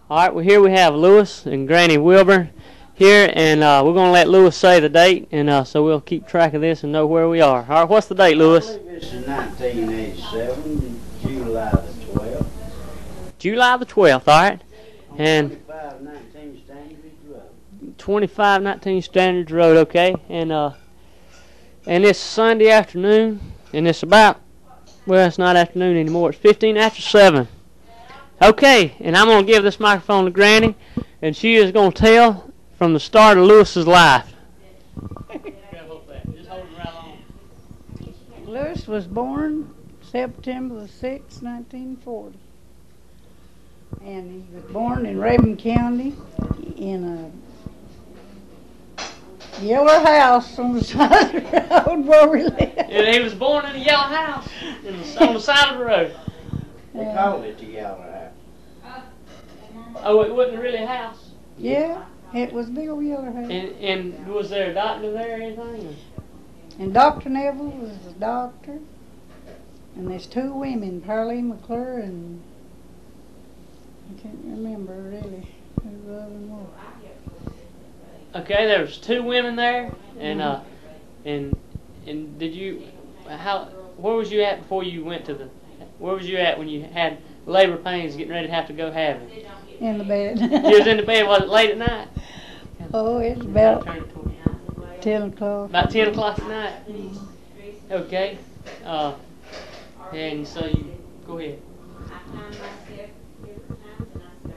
All right, well, here we have Lewis and Granny Wilburn here, and we're going to let Lewis say the date, and so we'll keep track of this and know where we are. All right, what's the date, Lewis? I believe it's 1987, July the 12th. July the 12th, all right. And 2519 Standard Road. 2519 Standards Road, okay. And it's Sunday afternoon, and it's about, well, it's not afternoon anymore. It's 15 after 7. Okay, and I'm going to give this microphone to Granny, and she is going to tell from the start of Lewis's life. Lewis was born September the 6th, 1940. And he was born in Rabun County in a yellow house on the side of the road where we live. And he was born in a yellow house on the side of the road. They called it the Yellow House. Oh, it wasn't really a house? Yeah, it was a big old yellow house. And was there a doctor there or anything? And Dr. Neville was the doctor. And there's 2 women, Pearlie McClure and I can't remember really who the other one was. Okay, there was 2 women there, and and did you where was you at before you went to the? Where was you at when you had labor pains, getting ready to have to go have it? In the bed. You was in the bed. Was it late at night? Oh, it's about 10 o'clock. About 10 o'clock at night. Okay. And so you go ahead.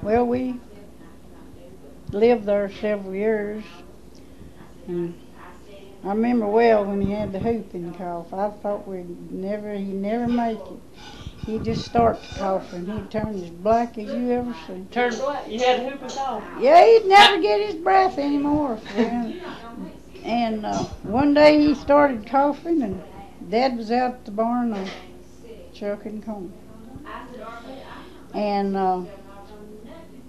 Well, we lived there several years, and I remember well when he had the whooping cough. I thought he'd never make it. He'd just start coughing. He'd turn as black as you ever seen. Turn black? You had a whooping cough? Yeah, he'd never get his breath anymore. And one day he started coughing, and Dad was out at the barn chucking corn. And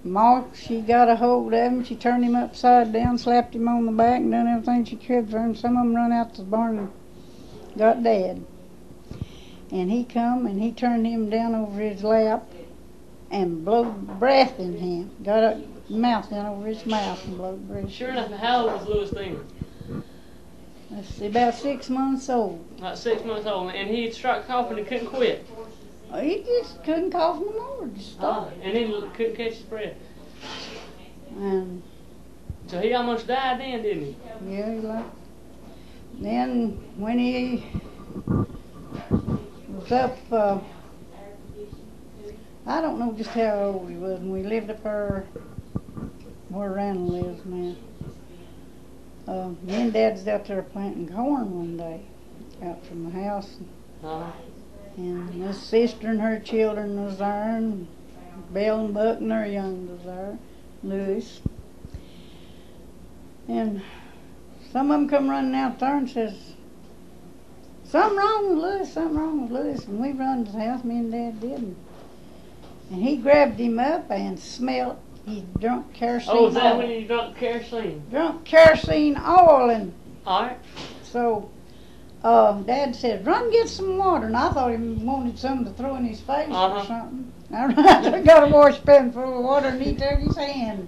Ma, she got a hold of him. She turned him upside down, slapped him on the back, and done everything she could for him. Some of them run out to the barn and got Dad. And he come and he turned him down over his lap and blowed breath in him. Got a mouth down over his mouth and blowed breath. Sure enough, how old was Lewis then? Let's see, about 6 months old. About 6 months old, and he struck coughing and couldn't quit. He just couldn't cough no more. Just stopped. And he couldn't catch his breath. And so he almost died then, didn't he? Yeah, he like. Then when he was up, I don't know just how old he was, and we lived up there where Randall lives now. Me and Dad's out there planting corn one day, out from the house. And my sister and her children was there, and Bill and Buck and their young was there, Lewis. And some of them come running out there and says, something wrong with Lewis, something wrong with Lewis. And we run to the house, me and Dad did. And he grabbed him up and smelled. He drunk kerosene oil. Oh, is that when he drunk kerosene? Drunk kerosene oil. And all right. So Dad said, run get some water. And I thought he wanted something to throw in his face or something. I got a washpan full of water, and he took his hand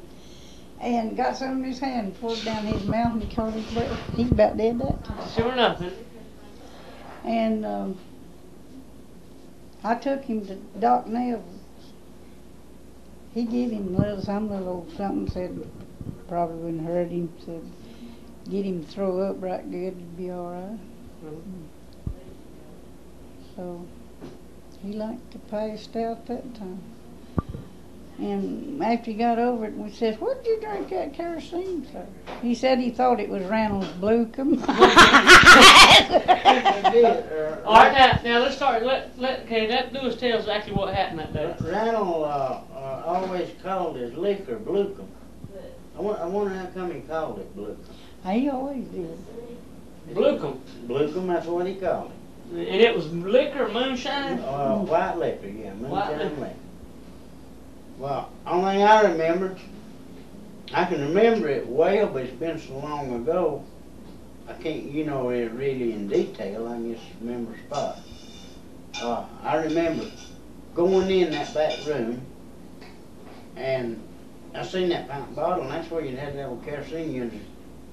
and got some in his hand and poured it down his mouth, and he caught his breath. He about dead that time. Sure enough. And I took him to Doc Neville's. He gave him some little old something, said probably wouldn't hurt him, said get him to throw up right good, it'd be all right. So he liked to pass out that time. And after he got over it, we said, what did you drink that kerosene, sir? He said he thought it was Randall's Bluecum. All right, now let's start. Okay, that Lewis tells exactly what happened that day. Randall always called his liquor Bluecum. I wonder how come he called it Bluecum. He always did. Bluecum? Bluecum, that's what he called it. And it was liquor, moonshine? White liquor, yeah, moonshine liquor. Well, only thing I remember, I can remember it well, but it's been so long ago, I can't, it really in detail. I can just remember spots. I remember going in that back room, and I seen that pint bottle, and that's where you'd have that old kerosene unit to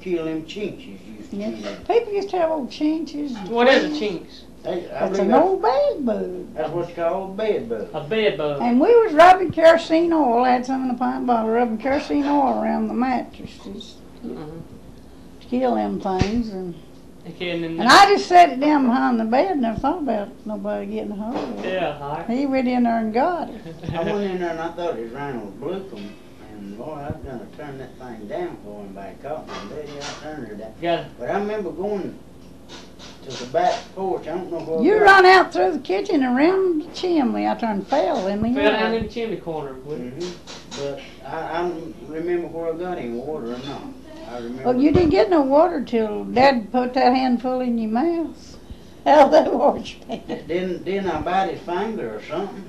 kill them chinches. Yeah. People used to have old chinches. What is a chinks? That's an old bed bug. That's what's called a bed bug. A bed bug. And we was rubbing kerosene oil. I had some in a pint bottle, rubbing kerosene oil around the mattresses to kill them things. And I just set it down behind the bed and never thought about nobody getting a hold of it. Yeah, all right. He went in there and got it. I went in there and I thought it was Randall Blucom. And boy, I've done to turn that thing down for him by caught me. Daddy, I turned her down. Got it. But I remember going to the back porch. I don't know where. You run out through the kitchen and around the chimney. I turned fell in the Fell yard. down in the chimney corner. But I don't remember where I got any water or not. I remember. Well, you didn't get no water till Dad put that handful in your mouth. How that wash pan. Didn't I bite his finger or something?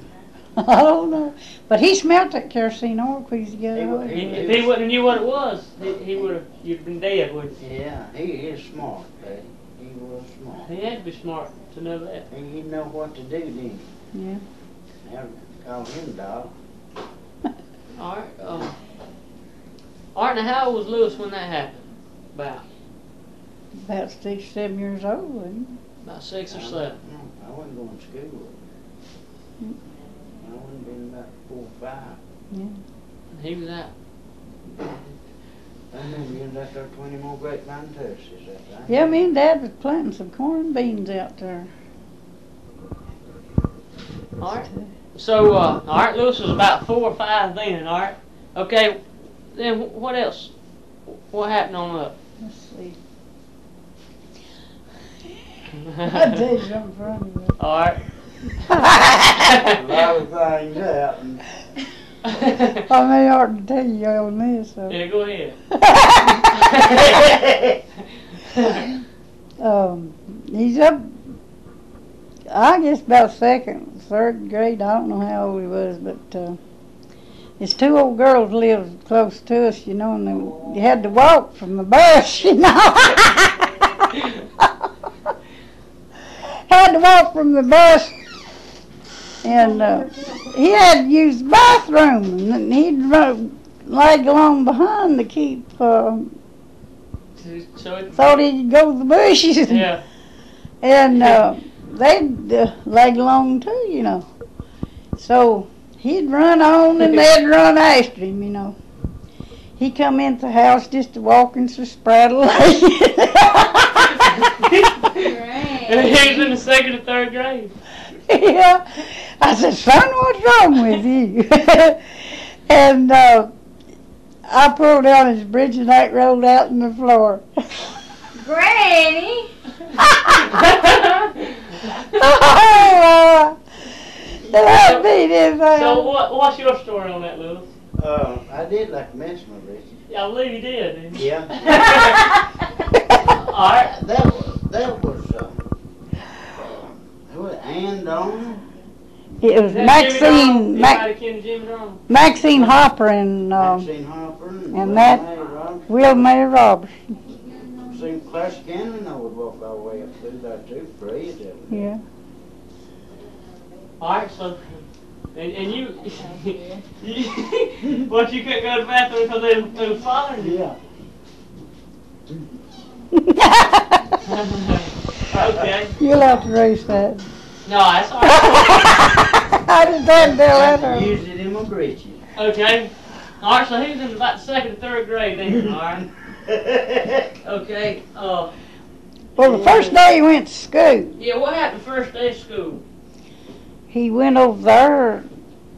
I don't know. But he smelt that kerosene oil quick to get it over. If he wouldn't have knew what it was, he would have, you'd been dead, wouldn't you? Yeah, he is smart, Daddy. He was smart. He had to be smart to know that. He'd know what to do, didn't he? Yeah. Now, call him dog. All right. All right, now how old was Lewis when that happened? About 6, 7 years old, wasn't About 6 or 7. I wasn't going to school with him. I wouldn't been about 4 or 5. he? Yeah. He was out. I remember you ended up there 20 more grapevine tusses that time. Yeah, me and Dad was planting some corn and beans out there. All right. So, all right, Lewis was about 4 or 5 then, all right? Okay, then what else? What happened on up? Let's see. I'll tell you something funny. All right. A lot of things happened. I may ought to tell you on this. So. Yeah, go ahead. He's up, I guess about 2nd, 3rd grade. I don't know how old he was, but his 2 old girls lived close to us, you know, and you had to walk from the bus, you know. Had to walk from the bus, and he had to use the bathroom, and he'd lag along behind to keep, thought he could go to the bushes. Yeah. And they'd lag along too, you know. So he'd run on and they'd run after him, you know. He come into the house just walking so spraddle. And he was in the 2nd or 3rd grade. Yeah. I said, son, what's wrong with you? And I pulled down his bridge and that rolled out on the floor. Granny! Oh, that beat his ass. So what's your story on that, Lewis? I did like to mention my Richie. Yeah, I believe you did, didn't you? Yeah. All right. That was who was it, Ann Donner? It was Maxine Maxine Hopper and Maxine Hopper and that Will May Robertson. Seen Clash Cannon, I would walk all the way up through there too, free as ever. Yeah. All right, so, and you, what, you couldn't go to the bathroom because they was following you? Yeah. Okay. You'll have to erase that. No, that's all right. I just had to tell I that. used it in my britches. Okay. All right, so he was in about 2nd or 3rd grade then, all right? Okay. Well, the first day he went to school, Yeah, what happened first day of school? he went over there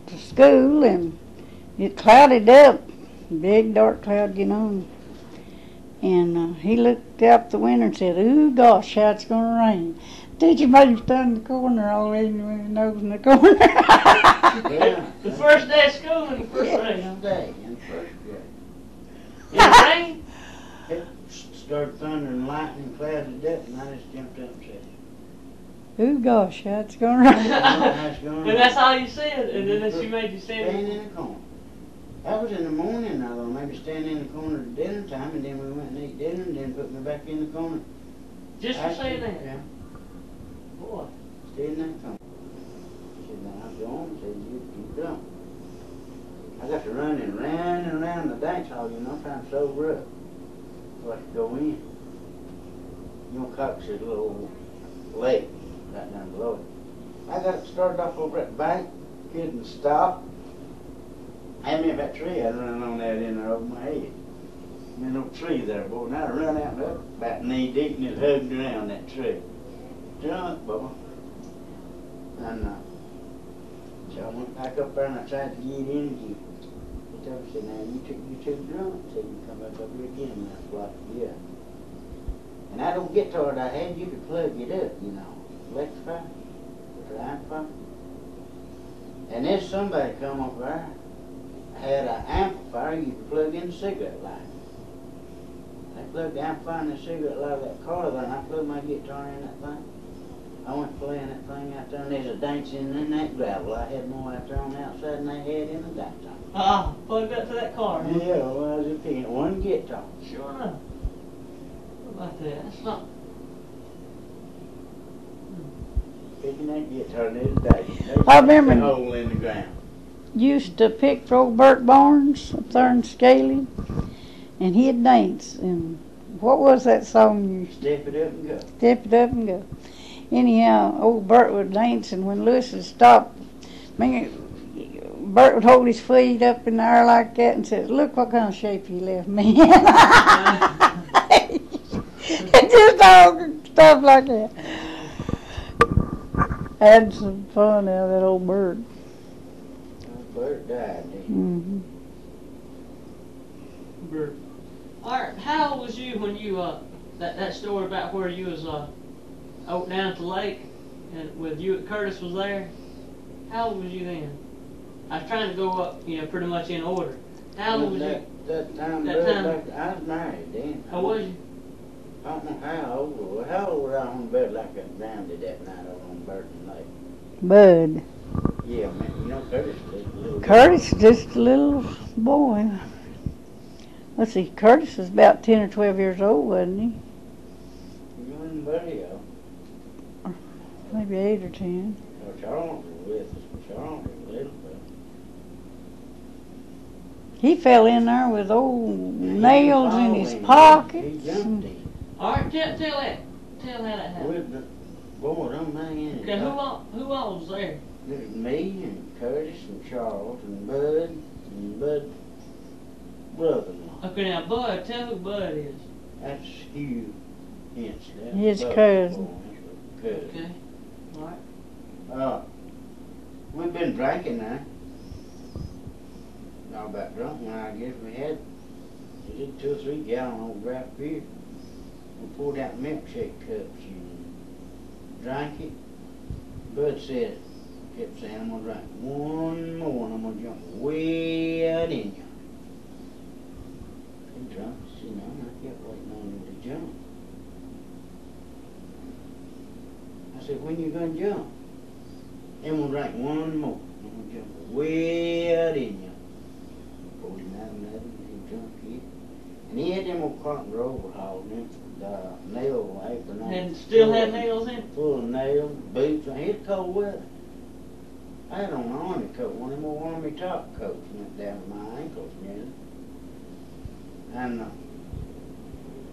to school and it clouded up, big dark cloud, you know. And he looked out the window and said, "Ooh, gosh, how it's going to rain." Teacher made him stand in the corner all evening with his nose in the corner. Yeah. The first day of school in the first grade, huh? First day in first grade. In the rain? It started thunder and lightning, clouded up, and I just jumped up and said, "Ooh, gosh, how it's going to rain." And that's all you said, and then she made you stand in the corner. That was in the morning, I thought maybe stand in the corner at dinner time, and then we went and ate dinner, and then put me back in the corner. Just for saying that? Yeah. Boy. Stay in that corner. She said, "Now go on." I said, "You don't." I I got to running round and around the dance hall, you know, trying to sober up so I could go in. You know, Cox is a little lake right down below it. I got it started off over at the bank, couldn't stop. I mean, that tree I'd run on that in there over my head. There's no tree there, boy. And I'd run out and up about knee deep and it hugged around that tree. Drunk, boy. And so I went back up there and I tried to get in again. He told me, said, now you're too drunk. He said, you come back up here again. And I was like, yeah. And I don't get to it I had, you could plug it up, you know. Electrify, or amplifier. And there's somebody come up there, had an amplifier you could plug in the cigarette lighter. I plugged the amplifier in the cigarette lighter of that car there, and I plugged my guitar in that thing. I went playing that thing out there, and there's a dancing in that gravel. I had more out there on the outside than they had in the dance hall. Plugged up to that car. Huh? Yeah, well, I was just picking one guitar. Sure enough. What about that? That's not... Picking that guitar the other day. I remember... A hole in the ground. Used to pick for old Bert Barnes up there in Scaly, and he'd dance. And what was that song you... Step it up and go. Step it up and go. Anyhow, old Bert would dance, and when Lewis would stop, Bert would hold his feet up in the air like that and said, look what kind of shape you left me in. Just all stuff like that. Had some fun out of that old Bert. Bert died, didn't he? Mm-hmm. Bert. Alright, how old was you when you, that story about where you was, out down at the lake, and with you, Curtis was there? How old was you then? I was trying to go up, you know, pretty much in order. How old was you? That time, I was married then. How was you? I don't know how old I was. How old was I on bed like I grounded that night over on Burton Lake? Bud. Yeah, man, you know Curtis was a little Curtis, just a little boy. Let's see, Curtis was about 10 or 12 years old, wasn't he? You and Buddy, Maybe 8 or 10. Charles was with us. Charles was a little bit. He fell in there with old nails in his pockets. He jumped in. Alright, tell that. Tell how that happened. With the boy, don't mind. Okay, who all was there? There was me and Curtis and Charles and Bud's brother-in-law. Okay, now Bud, tell who Bud is. That's Hugh Hence. His cousin. Okay. Alright. We've been drinking now. Not about drunk when I guess we did 2 or 3 gallon old draft beer. We poured out milkshake cups and drank it. Bud said, kept saying, I'm gonna drink one more and I'm gonna jump way out in you. He drunk, you know, and I kept waiting on him to jump. I said, when you gonna jump? Then we'll drink one more. I'm gonna jump way out in you. Pulled him out another, and he jumped it. And he had them old carpenter overalls, them nail apron on. And still had nails in it? Full of nails, boots. He had cold weather. I had on an army coat, one of them old army top coats went down to my ankles nearly. And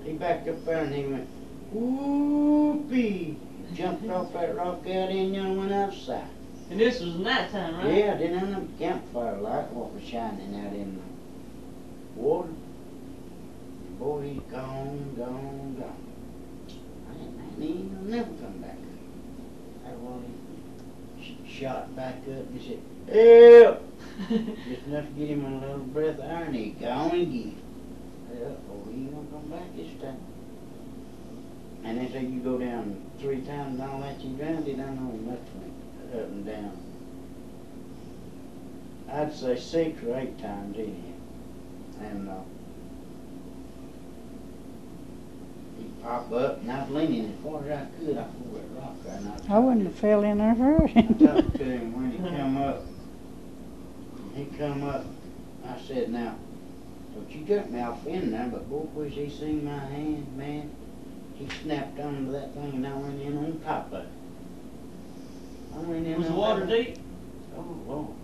he backed up there and he went, whoopee! Jumped off that rock out in there and went outside. And this was nighttime, right? Yeah, didn't have no campfire light what was shining out in the water. Boy, he's gone. And he'll never come back. That one he shot back up and he said, help! Just enough to get him a little breath of air and he gone again. Oh, he ain't gonna come back this time. And they say you go down 3 times and all that you drowned, it don't know much went up and down. I'd say 6 or 8 times anyhow. And he'd pop up and I was leaning as far as I could off of that rock there. And I wouldn't have fell in there for I talked to him when he come up. He come up, I said, now, don't you jerk me off in there, but boy, was he seen my hand, man. He snapped onto that thing and I went in on top of it. I went in. Was the water deep? Oh, Lord.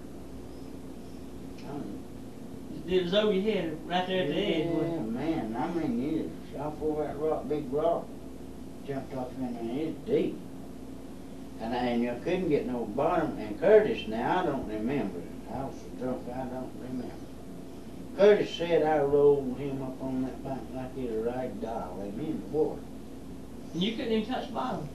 it was over your head, right there at the edge. Yeah, man, I mean, you shot over that rock, big rock, jumped off in there, and it's deep. And you couldn't get no bottom. And Curtis, now I don't remember. I was so drunk, I don't remember. Curtis said I rolled him up on that bank like he was a rag doll, him in the water. And you couldn't even touch the bottom.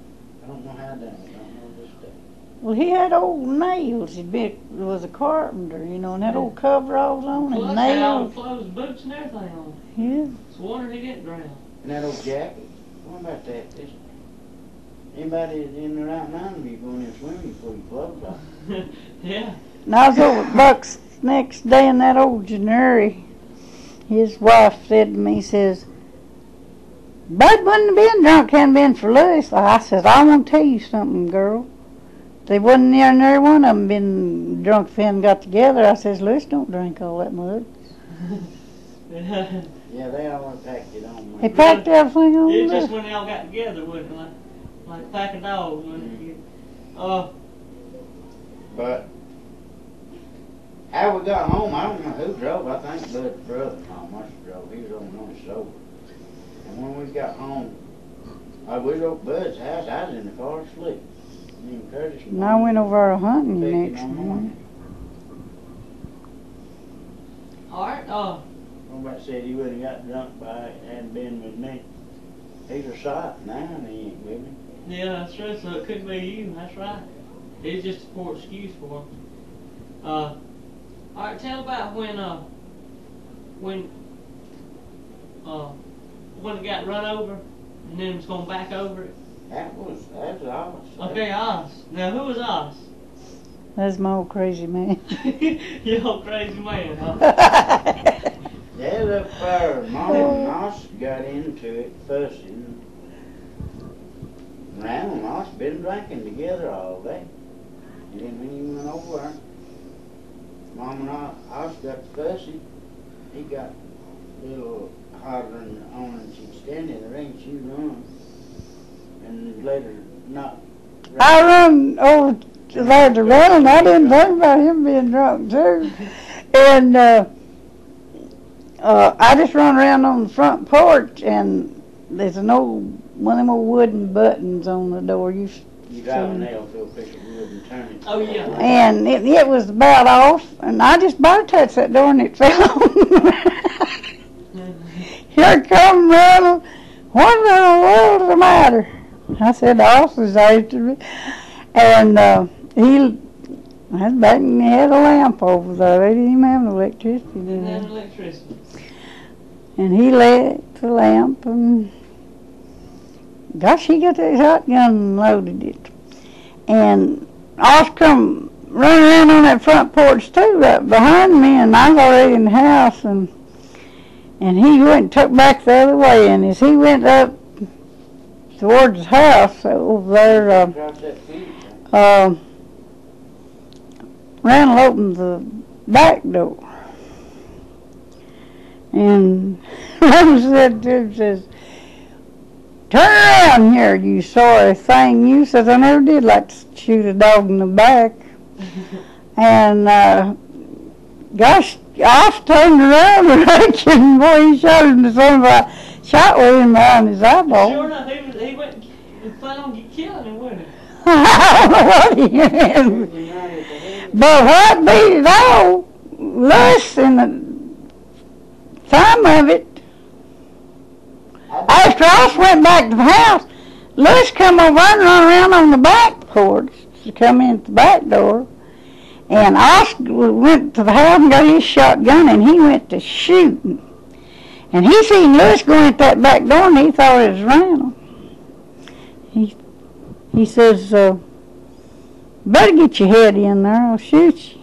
I don't know how that. I don't know this day. Well, he had old nails. He was a carpenter, you know, and had old coveralls on and Plus, had all the nails. clothes, boots, and everything on. Yeah. It's a wonder he didn't drown. And that old jacket. What about that? Anybody in the right mind of you going in swimming before your clothes off? Yeah. And I was over at Buck's next day in that old January. His wife said to me, says, Bud wouldn't have been drunk hadn't been for Lewis. I says, I want to tell you something, girl. They wasn't near one of them been drunk if they hadn't got together. I says, Lewis don't drink all that much. Yeah, they all packed it on. They packed everything on It's there. just when they all got together, wasn't it? Like pack of dogs. But how we got home, I don't know who drove. I think Bud's brother must have drove. He was only sober. And when we got home, we was over Bud's house. I was in the car asleep. Me and Curtis. And I went over hunting the Picking next on morning. Alright, Somebody said he would have got drunk by it hadn't been with me. He's a shot now and he ain't with me. yeah, that's true, so it couldn't be you, that's right. It's just a poor excuse for him. Alright, tell about when it got run over and then was going back over it. That was Oz. Okay, Oz. Now, who was Oz? That's my old crazy man. You old crazy man, huh? There's a fire. Mom and Moss got into it fussing. Randall and Moss been drinking together all day. And then when he went over, Mom and Oz got fussy. He got a little hollering on and she'd stand in the ring, she run. And later not. I run over to there to run, and I didn't think about him being drunk too. And I just run around on the front porch, and there's one of them old wooden buttons on the door. You drive a nail through a piece of wood and turn it. Oh, yeah. And it was about off, and I just about touched that door, and it fell on. Here come Randall. What in the world is the matter? I said, the officer's after me. And he had a lamp over there. They didn't even have no electricity. Didn't have electricity. And he lit the lamp, and gosh, he got that shotgun and loaded it. And I was come running around on that front porch too, right behind me, and I was already in the house, and he went and took back the other way, and as he went up towards the house over there, Randall opened the back door. And Randall said to him, says, turn around here, you sorry thing. You says, I never did like to shoot a dog in the back. And gosh, I turned around and reckon, boy, he shot him to somebody. Shot with him behind his eyeball. Sure enough, he went and planned on killing him, wasn't he? I don't know what he did. But what beat it all, Lewis, in the time of it, after I went back to the house, Lewis come over and run around on the back porch to come in at the back door. And Oscar went to the house and got his shotgun, and he went to shooting. And he seen Lewis going at that back door, and he thought it was Randall. He says, better get your head in there, I'll shoot you.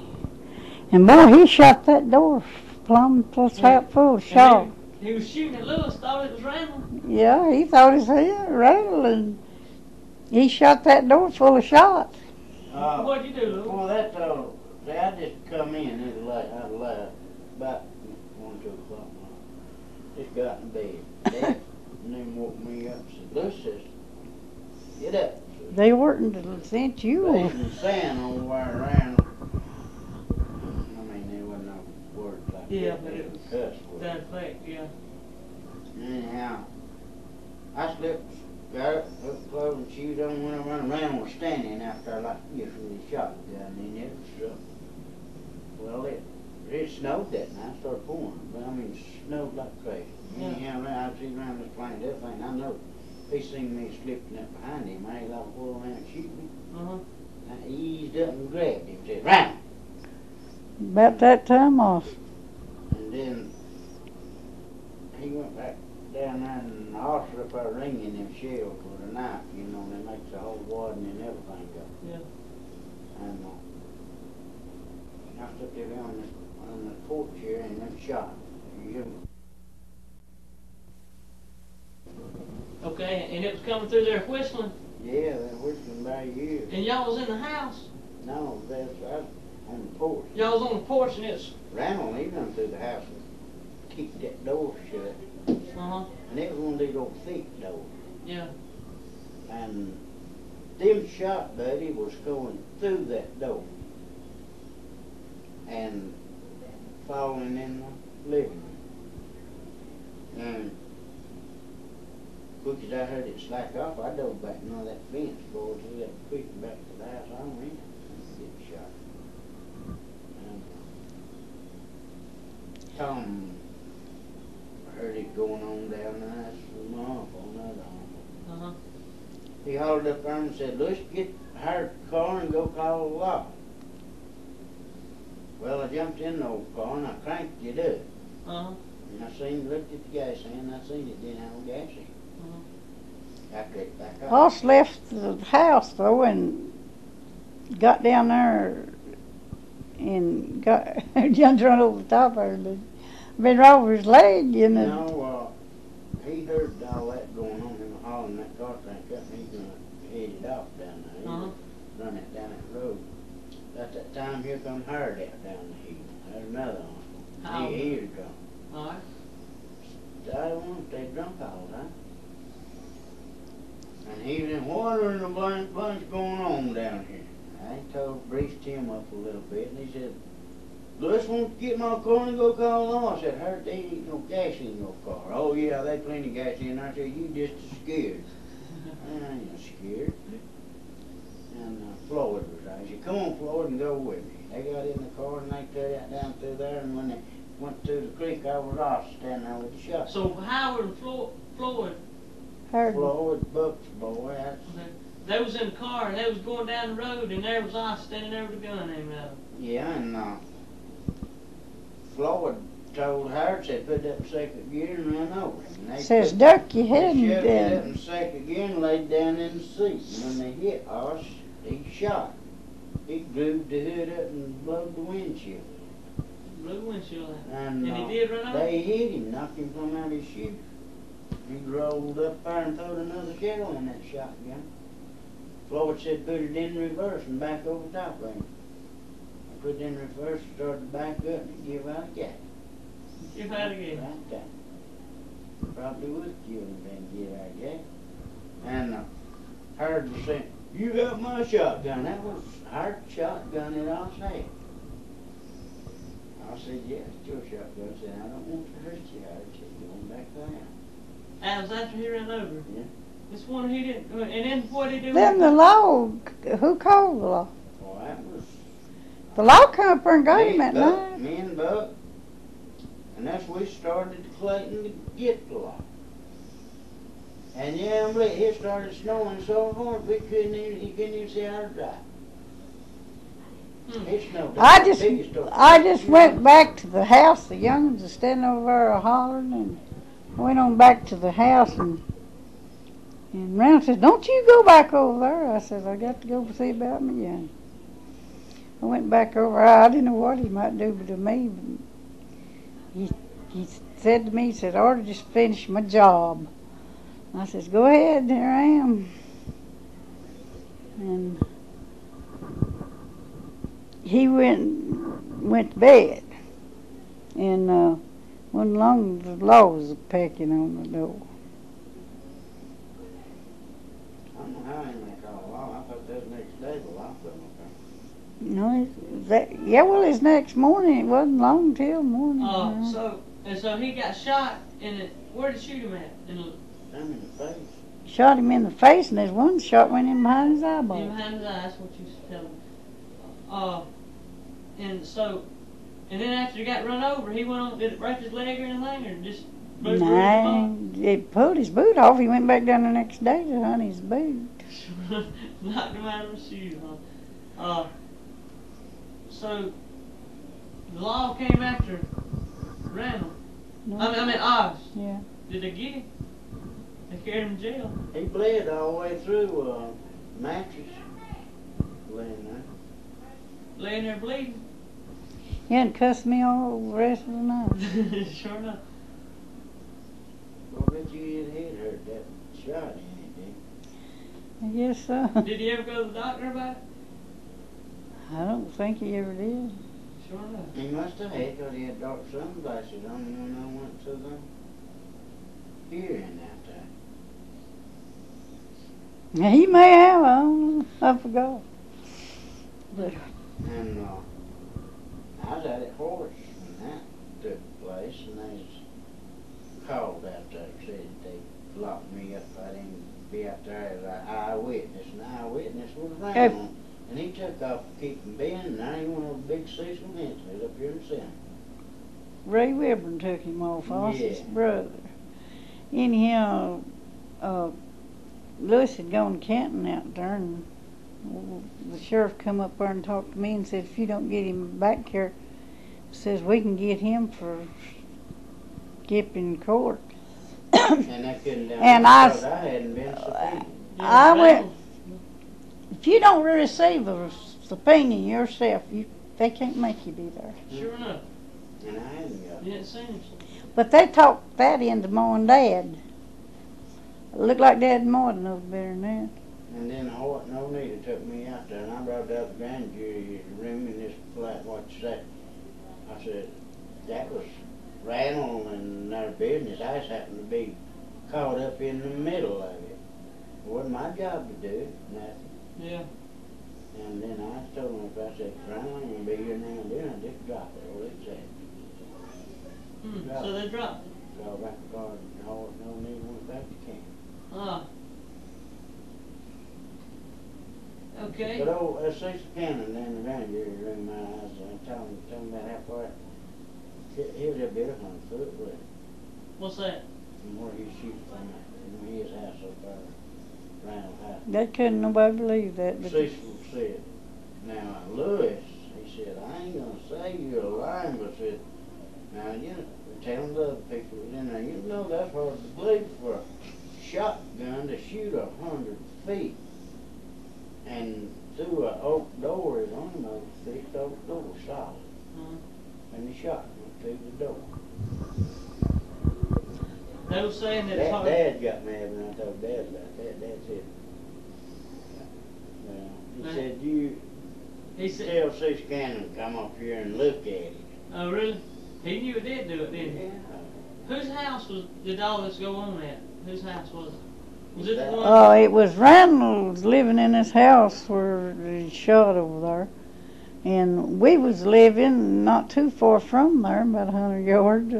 And boy, he shot that door plumb plus half full of shot. He was shooting at Lewis, thought it was Randall. Yeah, he thought it was Randall, and he shot that door full of shots. What'd you do, Lewis? Well, that's all. See, I just come in at I'd left about 1, 2 o'clock. Just got in bed. Dad, and then woke me up and said, Lewis says, get up. They weren't to sent you. They was sand on the way around. I mean, there wasn't no words like Yeah, but it was cuss that effect, yeah. Anyhow, I slept, got up, put clothes and shoes on, when I run around was standing after I like this with a shotgun in it. So, well, it snowed that night. I started pouring, but I mean, it snowed like crazy. Yeah. Anyhow, I see around this plane, that thing, I know. He seen me slipping up behind him. I ain't like to pull around and shoot me. I eased up and grabbed him, said, "Round!" About that time off. And then he went back down there and the officer up there ringing them shells with a knife, you know, and they makes the whole warden and everything go. Yeah. And I stood there on the porch here and them shot. Okay, and it was coming through there whistling? Yeah, they're whistling by years. And y'all was in the house? No, that's right on the porch. Y'all was on the porch and it's... Randall, he run through the house and kicked that door shut. And it was one of these old thick doors. Yeah. And them shot, buddy, was going through that door and falling in the living room. And quick as I heard it slack off, I dove back into that fence, boy, through that quick back to the house. I ran and get shot. And Tom heard it going on down there. That's my uncle, another uncle. He hauled up there and said, "Let's get hired a car and go call the law." Well, I jumped in the old car and I cranked it up. And I looked at the gas in, I seen it didn't have no gas in. I cut it back up. Boss left the house though and got down there and got jumped right over the top of her. Been right over his leg, you know. No, he heard all that going on in the hall and that car crank up and he's gonna head it off down there. He run it down that road. About that time, here come Hard out down the hill. There's another one. He was drunk. Alright. I don't know if they drunk all the time. And he was in water and a bunch going on down here. I briefed him up a little bit and he said, "Let's want to get my car and go call the law." I said, "Hurt, there ain't no gas in your car." "Oh yeah, they plenty of gas in." I said, "You just scared." I ain't scared. And Floyd was there. He said, "Come on, Floyd, and go with me." They got in the car and they cut out down through there, and when they went through the creek, I was off standing there with the shot. So Howard and Floyd? Floyd, Buck's boy. They was in the car and they was going down the road and there was I standing there with a gun aiming at them. Yeah, and Floyd told Howard, said, "Put that in second gear and run over him." Says, "Duck your head." They shoved it up in second gear and laid down in the seat. And when they hit us, he shot. He glued the hood up and blowed the windshield. Blew the windshield out. And he did run over? They hit him, knocked him from out his shoe. He rolled up there and throwed another shell in that shotgun. Floyd said, "Put it in reverse and back over top of him." I put it in reverse and started to back up and give out again. Give out again? Right down. Probably would kill him then give out again. And Howard was saying, "You got my shotgun." That was Hard's shotgun that I had. I said, "Yeah, it's your shotgun." I said, "I don't want to hurt you, Howard." He said, "Going back there." That was after he ran over? Yeah. This one he didn't, and then what did he do? Then the law, who called the law? Well, that was... The law come up and got him at night. Me and Buck. And that's when we started to Clayton to get the law. And yeah, it started snowing so hard he couldn't even see how to drive. It snowed. I just went back to the house. The young'uns was standing over there hollering, and I went on back to the house, and Brown said, "Don't you go back over there." I said, "I got to go see about me young." I went back over. I didn't know what he might do to me. But he said to me, he said, "I ought to just finish my job." I says, "Go ahead, here I am." And he went to bed, and wasn't long the law was pecking on the door. I don't know how he make all the law. I thought that was next day the law put him up there. No, yeah, well, his next morning, it wasn't long till morning. So he got shot in it. Where did he shoot him at? I'm in the face. Shot him in the face, and there's one shot went in behind his eyeball. In behind his eye, that's what you tell him. And then after he got run over, he went on, did it break his leg or anything, or just bruised his bone? It pulled his boot off. He went back down the next day to hunt his boot. Knocked him out of his shoes, huh? So the law came after Randall. No. I mean Oz. Yeah. Did they get him? They carried him to jail. He bled all the way through mattress. Laying there. Laying there bleeding. He hadn't cussed me all the rest of the night. Sure enough. Well, I bet you his head hurt that shot in it, I guess so. Did he ever go to the doctor about it? I don't think he ever did. Sure enough. He must have had, because he had dark sunglasses on when I went to the hearing that time. He may have, I forgot. But And I was out at Horse when that took place, and they was called out there, said they locked me up. I didn't be out there as an eyewitness. An eyewitness was around, and he took off keeping Ben, and now he went over Big Cecil Hensley up here in the center. Ray Wilburn took him off, Os's Yeah. brother. Anyhow, Lewis had gone to Canton out there, and the sheriff come up there and talked to me and said, if you don't get him back here, says we can get him for skipping court. And that couldn't down And I hadn't been subpoenaed. I went, if you don't receive a subpoena yourself, they can't make you be there. Sure enough. And I hadn't got You didn't see him. But they talked that into Ma and Dad. It looked like Dad and Ma knows better than that. And then Horton O'Neill took me out there, and I brought out the grand jury room in this flat. What's that? I said, that was Randall and their business. I just happened to be caught up in the middle of it. It wasn't my job to do it, nothing. Yeah. And then I told him, if I said, Randall, I'm going to be here now and then, I just drop it. Well, it's that. So they dropped it. So I back the car, and Horton O'Neill went back to camp. Okay. But Cecil Cannon in the grand jury room, I was telling him about how far he was a bit of 100 foot away What's that? from where he shooting from his house up there, around the house. They couldn't nobody believe that. But Cecil said, now Lewis, he said, I ain't gonna say you're lying, but said, now you know, telling the other people in there, you know that's hard to believe for a shotgun to shoot 100 feet. And through an oak door is on the thick oak door solid. And the shot went through the door. They were saying that it's hard. Dad got mad when I told Dad about that. Dad said, he said, tell Cecil Cannon to come up here and look at it. Oh, really? He knew it did do it, didn't he? Yeah. Whose house did all this go on at? Whose house was it? Was it the one? oh, it was Randall's living in this house where he shot over there. And we was living not too far from there, about 100 yards.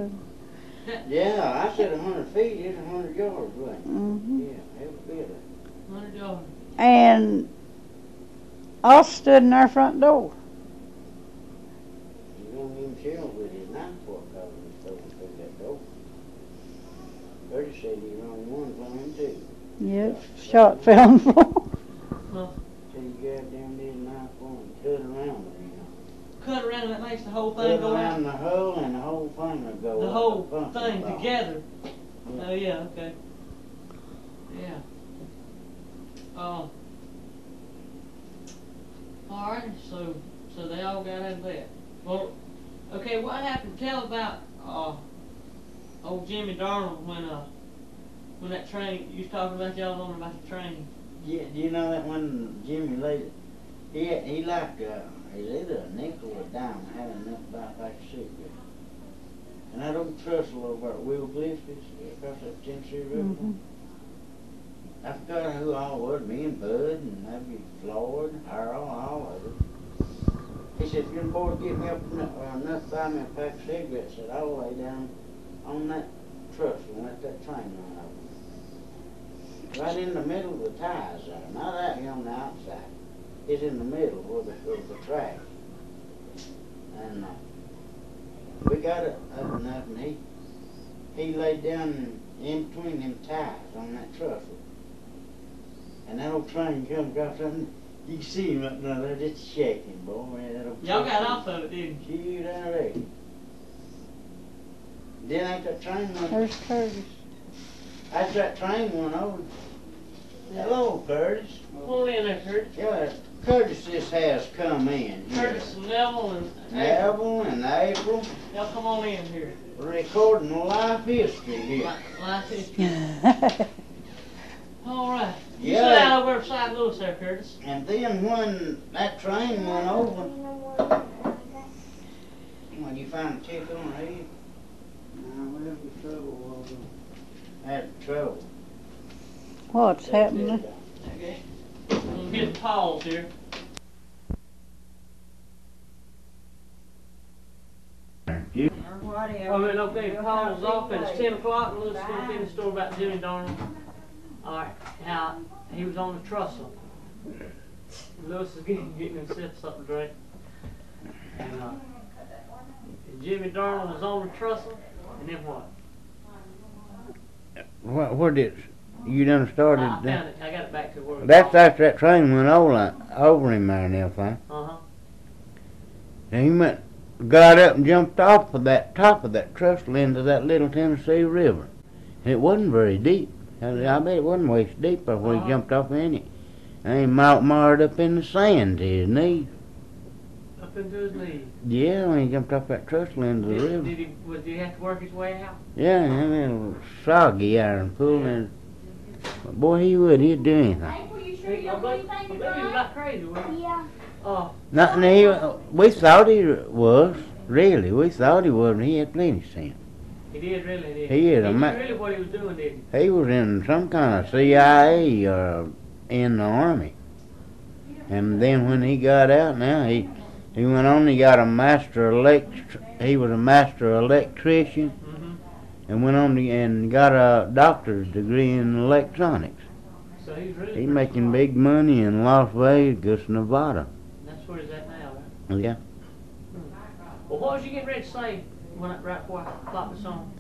Yeah, I said 100 feet, it's 100 yards, wasn't it? Mm-hmm. Yeah, it was better. 100 yards. And I stood in our front door. He don't even chill with his knife fork over and throw him through that door. Bertie said he run one flame too. Yep, shot fell on the floor. Well, So you grabbed down his knife fork and cut around it, you know. cut around and that makes the whole thing Cut go around out. the hull and the whole thing will go The up whole the pumpkin thing ball. together. Yeah. Oh yeah, okay. Yeah. All right. So they all got out of that. Well, okay. What happened? Tell about old Jimmy Darnold when that train you was talking about, y'all on about the train. Yeah, do you know that when Jimmy laid it, he liked it was either a nickel or a dime. I had enough to buy a pack of cigarettes. And that old trestle over at Will Clifford's across that Tennessee River. Mm-hmm. I forgot who all was, me and Bud, and that'd be Floyd, Harold, all of us. He said, if you're bored, get me up enough to buy me a pack of cigarettes. Said, I'll lay down on that truss and let that train run over. Right in the middle of the ties there, not out here on the outside. It's in the middle where the track. And we got it up enough, and he laid down in between them ties on that trestle. And that old train comes across something. You can see him up there, just shaking, boy. Y'all got off of it, didn't you? Shoot out of there. Then ain't that train went. There's Curtis. After that train went over. Hello, Curtis. Come on in there, Curtis. Yeah, Curtis just has come in. Curtis and Neville and Neville and April. Y'all come on in here. We're recording life history here. Life history. All right. You Yeah. sit out over beside Lewis there, Curtis. And then when that train went over, when you find a ticket on the head, we have the trouble. Had trouble. What's happening? Okay. We'll get the pause here. Whatever. Oh, man, okay, pause off. It's 10 o'clock and Lewis is going to be in the store about Jimmy Darnell. All right. Now, he was on the trestle. Lewis is getting himself something to drink. And Jimmy Darnell was on the trestle. And then what? Where did you done started? I found it. I got it back to work. That's after that train went over him there and everything. Uh-huh. And he got up and jumped off of that top of that trestle into that little Tennessee River. And it wasn't very deep. I bet it wasn't way deep where he jumped off in it. And he marred up in the sand to his knees. Up into his knees. Yeah, when he jumped off that trestle into the river. Did he have to work his way out? Yeah, and it was soggy iron pool. And boy, he'd do anything. April, you sure you don't But do anything he to was drive? not crazy, was he? Yeah. We thought he was, really. We thought he was, and he had plenty of sense. He did, really did. He is He a knew man. really what he was doing, didn't He was in some kind of CIA or in the Army. And then when he got out now, he went on, he got a he was a master electrician, and went on and got a doctor's degree in electronics. So he's really He's making big money in Las Vegas, Nevada. That's where he's at now, right? Yeah. Well, what was you getting ready to say right before I popped the song?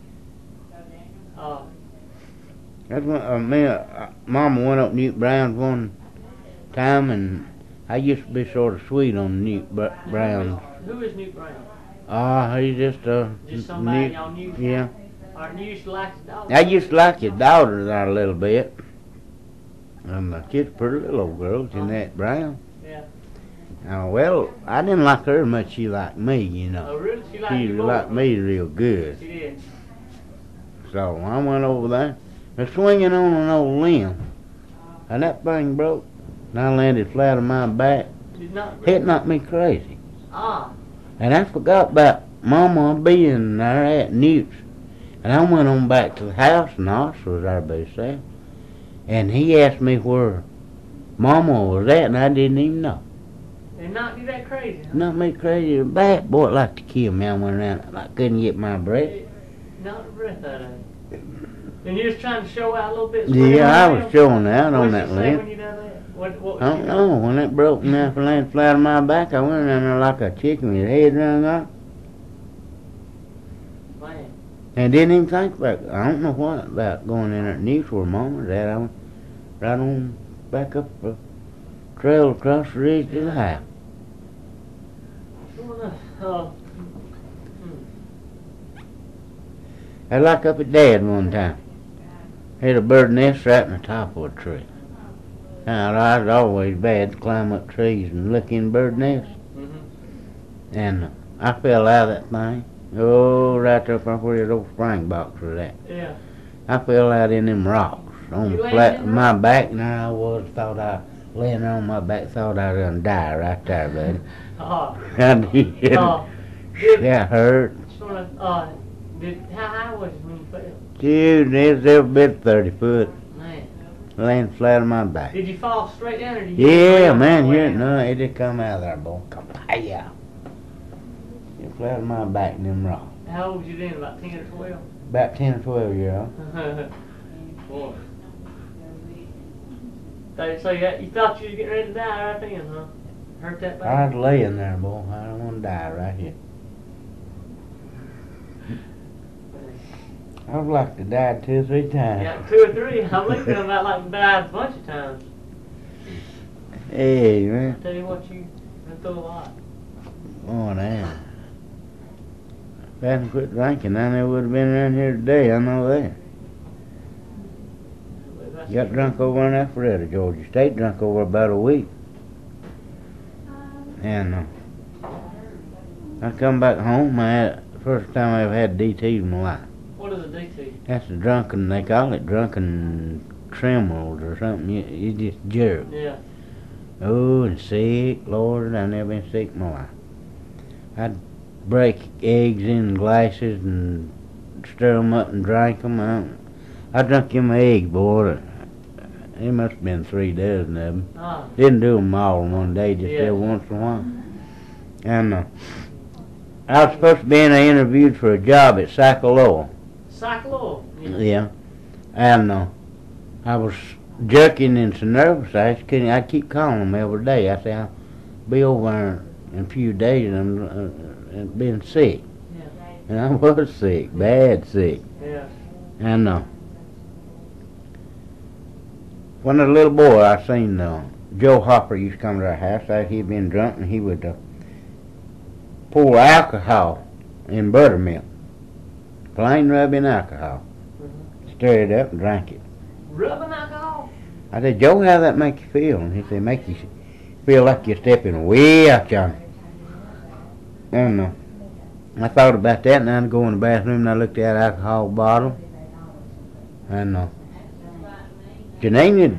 That's when Mama went up Newt Brown's one time, and I used to be sort of sweet on Newt Brown. Who is Newt Brown? He's just somebody y'all knew? Yeah. Or you used to like his dog? I used to like his daughter there a little bit. And the kid's a pretty little old girl, Jeanette Brown. Yeah. Well, I didn't like her as much as she liked me, you Oh, know. really? She liked She you liked more? me real good. She did. So I went over there. I was swinging on an old limb. And that thing broke. And I landed flat on my back. She's not It knocked me crazy. Ah. And I forgot about Mama being there at Newt's. And I went on back to the house, and Oscar was there by himself. And he asked me where Mama was at, and I didn't even know. They knocked you that crazy, huh? Knocked me crazy bad. Boy, it like to kill me. I went around, I couldn't get my breath. Knocked the breath out of you. And you was trying to show out a little bit? Yeah, I was showing out on that What did she say when limb. you done that? What was I don't she know. When it broke and I landed flat on my back, I went around there like a chicken with his head rung up. Man. And didn't even think about it. I don't know what about going in there at Newt's where Mama was at. I went right on back up the trail across the ridge to the house. Sure enough. I like up at Dad one time. Had a bird nest right in the top of a tree. Now, I was always bad to climb up trees and look in bird nests. And I fell out of that thing. Oh, right there where that old spring box was at. Yeah. I fell out in them rocks on You the landed flat in of my back, and there I was, laying on my back, thought I was gonna die right there, buddy. Oh. I did. Oh. That hurt. Sort of, how high was it when you fell? Dude, it was every bit 30 foot. Man. Laying flat on my back. Did you fall straight down or did you Yeah, land man, all the way you down? no, it did come out of there, boy. Come, yeah. flat on my back in them rocks. How old was you then? About 10 or 12? About 10 or 12 years old. Boy. So you thought you was getting ready to die right then, huh? Hurt that bad? I was laying there, boy. I don't want to die right here. I would like to die 2 or 3 times. Yeah, 2 or 3. I'm looking at about like died a bunch of times. Hey, man. I tell you what, you went through a lot. Oh, damn. If I hadn't quit drinking, I never would have been around here today. I know that. Got drunk over in Alpharetta, Georgia. Stayed drunk over about a week. And I come back home. First time I ever had DT in my life. What is a DT? That's a drunken, they call it drunken tremors or something. You just jerk. Yeah. Oh, and sick. Lord, I've never been sick in my life. I'd break eggs in glasses and stir them up and drink them. I drunk them eggs, boy. There must have been 3 dozen of them. Ah. Didn't do them all in one day, just every once in a while. And I was supposed to be interviewed for a job at Cycle Cyclo? Yeah. And I was jerking and so nervous. I'd keep calling them every day. I said, I'll be over there in a few days and I'm being sick. Yeah. And I was sick, bad sick. Yeah. And when I was a little boy, I seen Joe Hopper used to come to our house. He'd been drunk and he would pour alcohol in buttermilk. Plain rubbing alcohol. Stir it up and drank it. Rubbing alcohol? I said, Joe, how that make you feel? And he said, make you feel like you're stepping way out yonder. And I thought about that, and I'd go in the bathroom and I looked at that alcohol bottle. And Janine had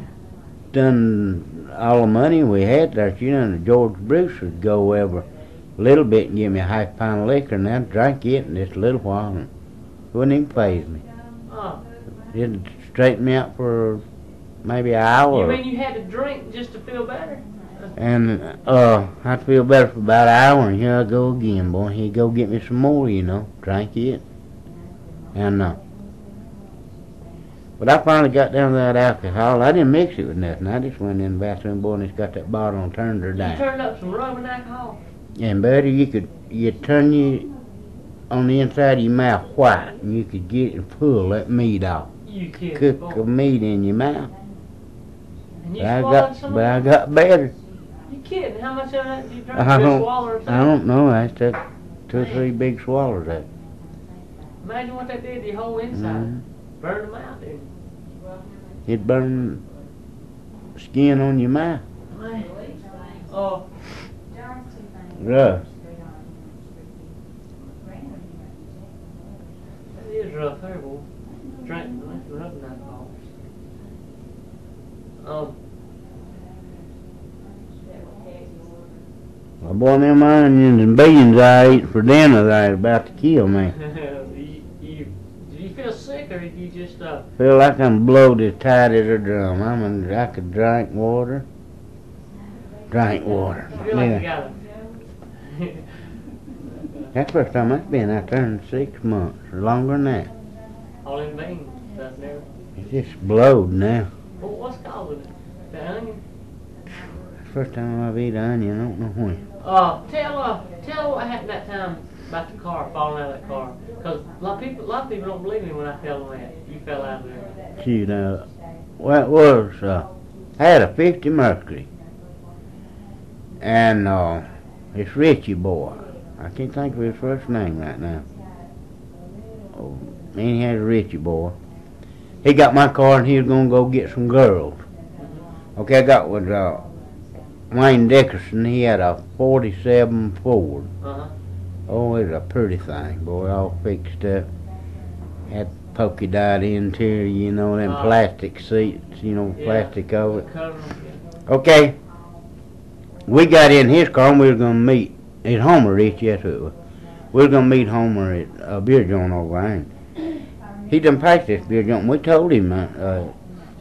done all the money we had there. She done George Bruce would go every little bit and give me a half pound of liquor, and I'd drink it in just a little while, and it wouldn't even faze me. Oh. It'd straighten me out for maybe an hour. You mean you had to drink just to feel better? And I'd feel better for about an hour, and here I go again, boy. He'd go get me some more, drink it. And but I finally got down to that alcohol. I didn't mix it with nothing. I just went in the bathroom, boy, and just got that bottle and turned her down. You turned up some rubbing alcohol? And buddy, you turn you on the inside of your mouth white, and you could get it and pull that meat off. You kidding? Cook the meat in your mouth. And you swallowed some of But I that? got better. You kidding? How much of that did you drink? I Just don't, swallow or something? I don't know. I took 2 or 3 big swallows of it. Imagine what that did to your whole inside. Mm-hmm. Burned them out, didn't it? It burned skin on your mouth. Man. Oh. Rough. That is rough, terrible. Drinking rubbing alcohol. Well, boy, them onions and beans I ate for dinner, they're about to kill me. Do you feel sick, or did you just Feel like I'm bloated tight as a drum. I could drink water. Drink water. feel like you got a That's the first time I've been out there in 6 months, or longer than that. all in beans stuff and everything? It's just blowed now. Well, what's causing it? The onion? First time I've eaten onion, I don't know when. Tell what happened that time about the car, falling out of that car. Because a lot of people don't believe me when I tell them that. You fell out of there. Shoot, well, it was, I had a 50 Mercury. And, it's Richie boy. I can't think of his first name right now. Oh, and he had a Richie boy. He got my car and he was going to go get some girls. Okay, I got with, Wayne Dickerson. He had a 47 Ford. Uh-huh. Oh, it was a pretty thing, boy, all fixed up. Had polka dot interior, them plastic seats, plastic over it. Okay, we got in his car and we were going to meet at Homer, Rich, yes it was. We were going to meet Homer at a beer joint over there. He done passed this beer joint. We told him,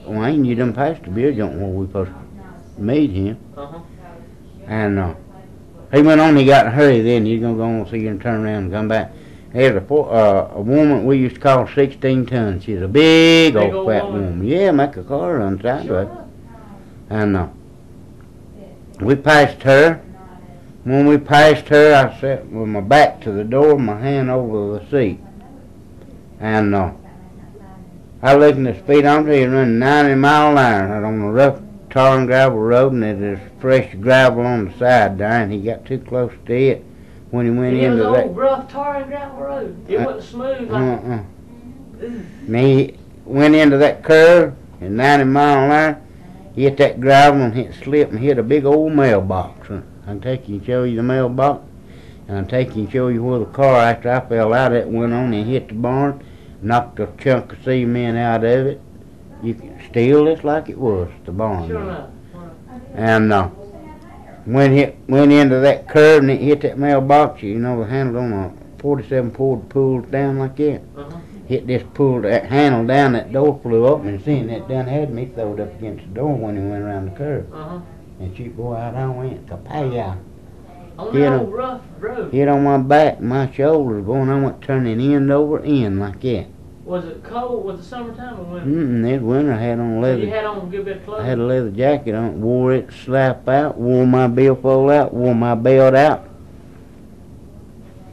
Wayne, you done passed the beer joint where we supposed to meet him. Uh-huh. And He went on, he got in a hurry then. He's going to go on and see you and turn around and come back. There's a woman we used to call 16 tons. She's a big old fat woman. Yeah, make a car run sideways. And we passed her. When we passed her, I sat with my back to the door, my hand over the seat. And I looked at the speedometer. He was running 90 miles an hour on a rough tar and gravel road, and there's fresh gravel on the side there, and he got too close to it when he went into that. It was old rough tar and gravel road. It wasn't smooth like. And he went into that curve at 90 miles an hour, hit that gravel and hit slip and hit a big old mailbox. I can take you and show you the mailbox, and I'll take you and show you where the car, after I fell out, it went on and hit the barn, knocked a chunk of cement out of it. You can still just like it was, the barn. Sure enough. And when it went into that curve and it hit that mailbox, you know the handle on a 47 Ford pulled down like that. Hit this, pulled that handle down, that door flew open, and seeing that done had me throwed up against the door when he went around the curve. And she, boy, out I went, kapaya. On that old rough road. Hit on my back, my shoulders going, I went turning end over end like that. Was it cold? Was it summertime or winter? It's winter. I had on leather. You had on a good bit of clothes? I had a leather jacket on, wore it slap out, wore my billfold out, wore my belt out.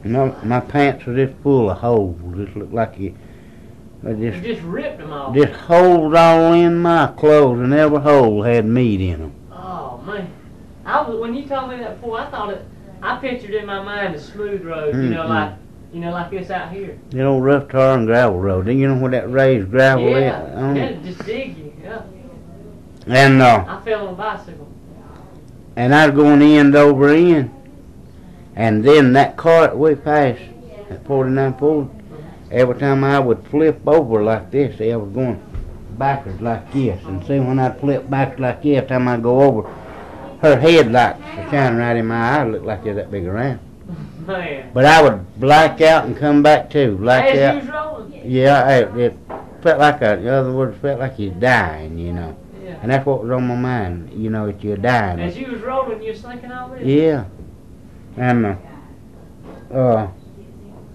My pants were just full of holes. Just looked like you just ripped them off. Just holes all in my clothes, and every hole had meat in them. Oh man, when you told me that before, I pictured in my mind a smooth road, like this out here. The old rough tar and gravel road. You know where that raised gravel is? Yeah, it'd just dig you. Yeah. And I fell on a bicycle. And I was going end over end, and then that car that we passed at 49 Ford. Every time I would flip over like this, I was going backwards like this. And see, when I'd flip backwards like this, every time I go over, her headlights were shining right in my eye. It looked like they was that big around. Man. But I would black out and come back too. Black out. You was rolling? Yeah, it felt like in other words, it felt like you're dying, Yeah. And that's what was on my mind, that you're dying. As you was rolling, you was thinking all this? Yeah. And,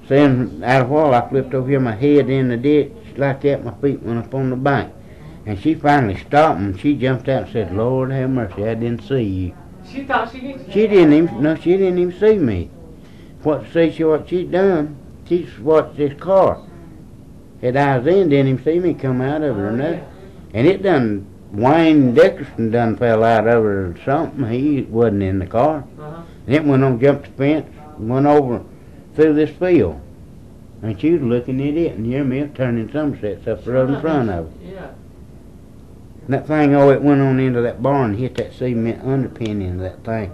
then, after a while, I flipped over here, my head in the ditch, like that, my feet went up on the bank. And she finally stopped, and she jumped out and said, Lord have mercy, I didn't see you. She thought she did? She didn't even see me. What she'd done, she watched this car. Had eyes in, didn't even see me come out of it or nothing. Yeah. And it done, Wayne Dickerson done fell out of it or something. He wasn't in the car. And it went on, jumped the fence, went over through this field. And she was looking at it, and hear me turning somersets up the road in front of it. Yeah. And that thing, it went on into that barn and hit that cement underpinning of that thing.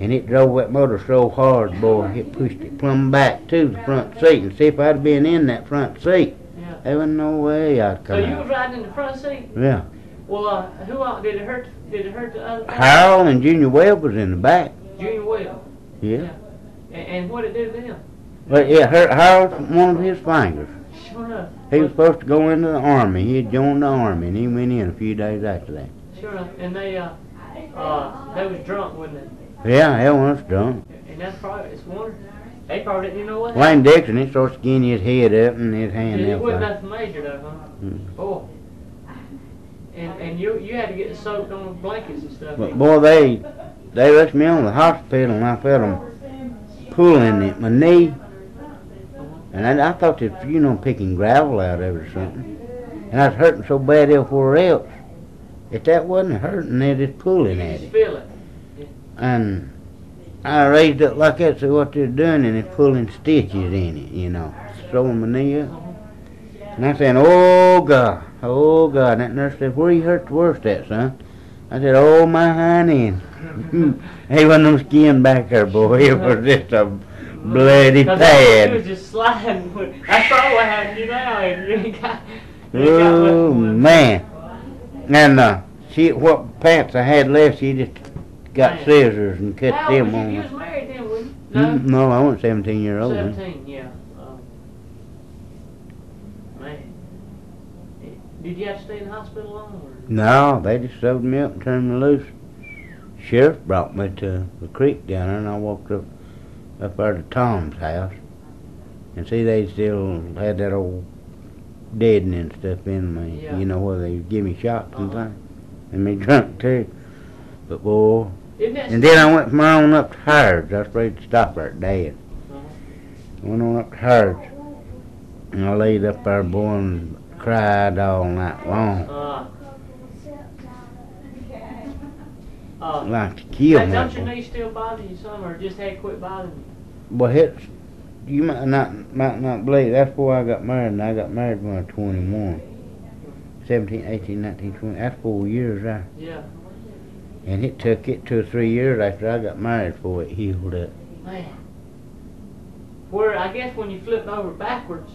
And it drove that motor so hard, boy, it pushed it plumb back to the front seat. And see, if I'd been in that front seat, there was no way I'd come out. So you was riding in the front seat? Yeah. Well, who else? Did it hurt the other guy? Harold and Junior Webb was in the back. Junior Webb? Yeah. And what did it do to him? Well, yeah, Harold, one of his fingers. Sure enough. He was supposed to go into the Army. He had joined the Army, and he went in a few days after that. Sure enough. And they was drunk, wasn't they? Yeah, he was drunk. And that's probably, it's wonder, they probably didn't even know what Wayne happened. Dixon, he started skinning his head up and his hand It up. wasn't nothing major though, huh? Boy. And you had to get soaked on blankets and stuff. But boy, they rushed me on to the hospital, and I felt them pulling at my knee. And I thought that, picking gravel out of it or something. And I was hurting so bad everywhere else. If that wasn't hurting, they're just pulling at it. Feel it. Yeah. And I raised up like that to see what they're doing, and they're pulling stitches in it, throwing my knee up. And I said, oh God. And that nurse said, where you hurt the worst at, son? I said, oh, my hind end. Hey, wasn't no skin back there, boy. It was just a bloody pad. He was just sliding. That's all what happened to you now. And you ain't got oh, man. And what pants I had left, she just got scissors and cut them on. You was married then, wasn't you? No? No, I wasn't 17 years old. 17, yeah. Man. Did you have to stay in the hospital long? Or? No, they just sewed me up and turned me loose. sheriff brought me to the creek down there, and I walked up there to Tom's house, and see they still had that old deadening stuff in me, Yeah. you know, where they give me shots and things, and me drunk too. But boy, and then I went from there on up to Harrods. I was afraid to stop there at Dad. Went on up to Harrods, and I laid up there, boy, and cried all night long. Like to kill me. Don't your knee still bother you some, or just had quit bothering you? Well, you might not believe, that's before I got married, and I got married when I was 21. 17, 18, 19, 20, that's 4 years there. Yeah. And it took 2 or 3 years after I got married before it healed up. Man. Where, I guess when you flip over backwards,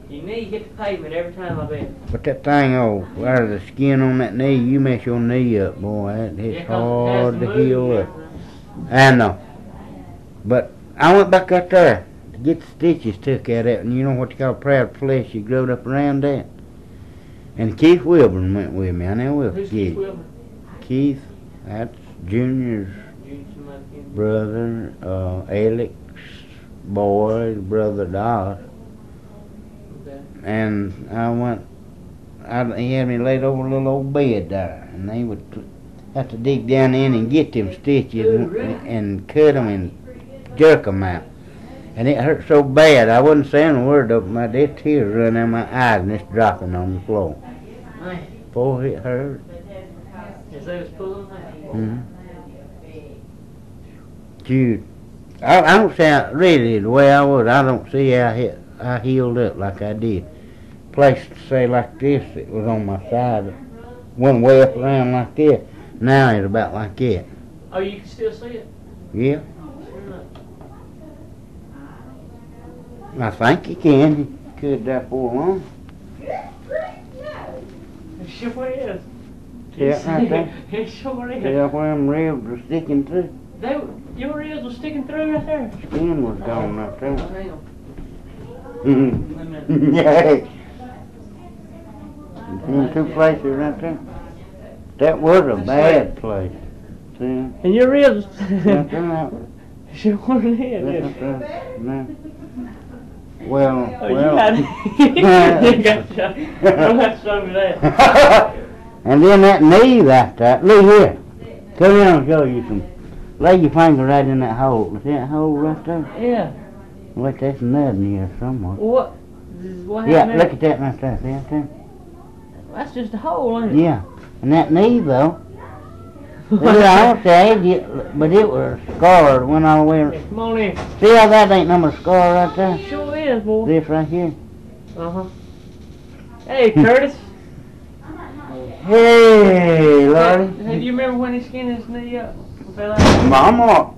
your knee hit the pavement every time, I bet. But that thing, out of the skin on that knee, you mess your knee up, boy, it's hard to heal up. I know. But I went back out there to get the stitches took out of it, and you know what you call proud flesh, you growed up around that. And Keith Wilburn went with me. I never will Who's forget. Keith Wilburn? Keith, that's Junior's brother, Alec's boy, brother Doss. Okay. And he had me laid over a little old bed there, and they would have to dig down in and get them stitches and cut them and jerk them out. And it hurt so bad, I wasn't saying a word of my dead tears running out of my eyes and it's dropping on the floor. Man. Boy, it hurt. As they was pulling that. Mm-hmm. Jude, I don't sound really the way I was. I don't see how I healed up like I did. Place to say like this, it was on my side. Went way up around like this. Now it's about like that. Oh, you can still see it? Yeah, Sure enough. I think you can. You could that for long. It sure is. Yeah, right there. It sure is. See where them ribs are sticking through? Your ribs were sticking through right there. Skin was gone right there. Hang on. Mm-hmm. Wait a minute. Yeah. In 2 places right there. That was a bad place. See? And your ribs. Right there, that was. Sure is. Right there. No. Well, Oh, you got it. You got to show. Don't have to show me that. And then that knee right there. Look here. Come here and show you some. Lay your finger right in that hole. See that hole right there? Yeah. Look, that's nut in here somewhere. What Yeah, happened? look at that right there. See that there? That's just a hole, ain't it? Yeah. And that knee, though. Well, I don't say, but it was scarred. Went all the way. Hey, come on in. See how that ain't no scar right there? Sure is, boy. This right here. Uh-huh. Hey, Curtis. Hey, Lordy. Hey, do you remember when he skinned his knee up? Fell out?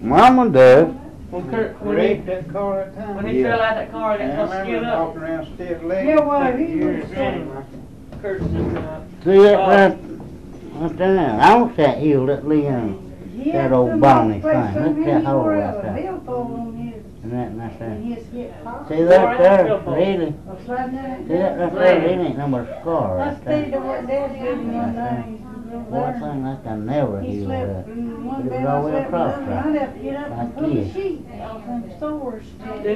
Mama does. When that car that time. When he fell out that car, got so skinned up. walking around stiff legs. Yeah, well, he was Curtis just went up. See that right there? I want that healed up Leon. That old bony thing. Look at that hole right there. And that right there. See that there? Really? See that right there? It ain't no more scar right there. Boy, thing like I never healed up. But it was all the way across right. Like this.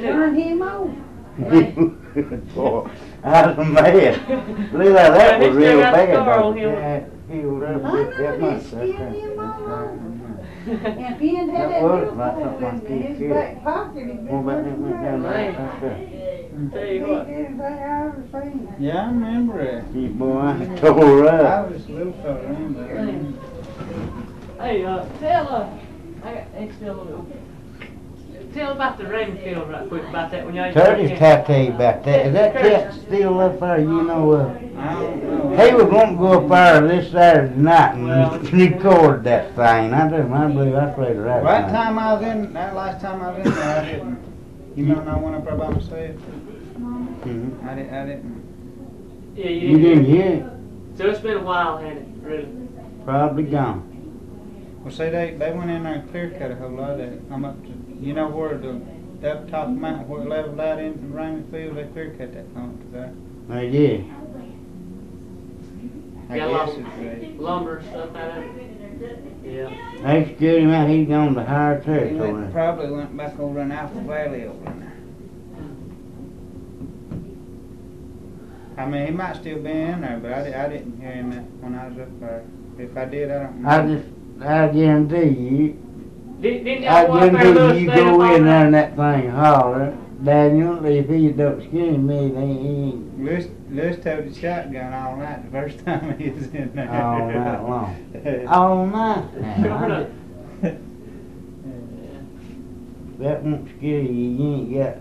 Turn him over. Boy, I was mad. Look at that was real bad. Yeah, healed up with that much. If he had had that was little like hole something in like his this, back pocket, he'd What been about that went down Man. right there? Tell you He what. did everything I ever seen. Yeah, I remember it. Gee, boy, I tore I up. was a little fella then, but Hey, tell it's still a little. Tell about the rain field right quick about that when y'all. Curtis tell you about that. Is that cat still up there? You know, I don't know. he was going to go up there this Saturday night and Well- record that thing. I do. I believe I played the right That thing. time I was in, that last time I was in there, I didn't. You remember I went up there by myself? Mhm. I didn't. Yeah, You didn't hear it? So it's been a while, hasn't it? Really? Probably gone. Well, see, they went in there and clear cut a whole lot of that. I'm up to, you know where the up top of the mountain where it leveled out in the rainy field, they clear cut that pump to there. They did. I Got guess lumber. it's right. Lumber and stuff out of it. Yeah. They scared him out. He's gone to higher He territory. probably went back over in Alpha Valley over in there. I mean, he might still be in there, but I didn't hear him when I was up there. If I did, I don't know. I guarantee you. Didn't I y'all walk there guarantee Lewis you stayed up go all in there night? and that thing holler. Daniel, if he don't scare me, then he ain't Lewis told the shotgun all night the first time he was in there. all night long. All night now. That won't scare you. You ain't got,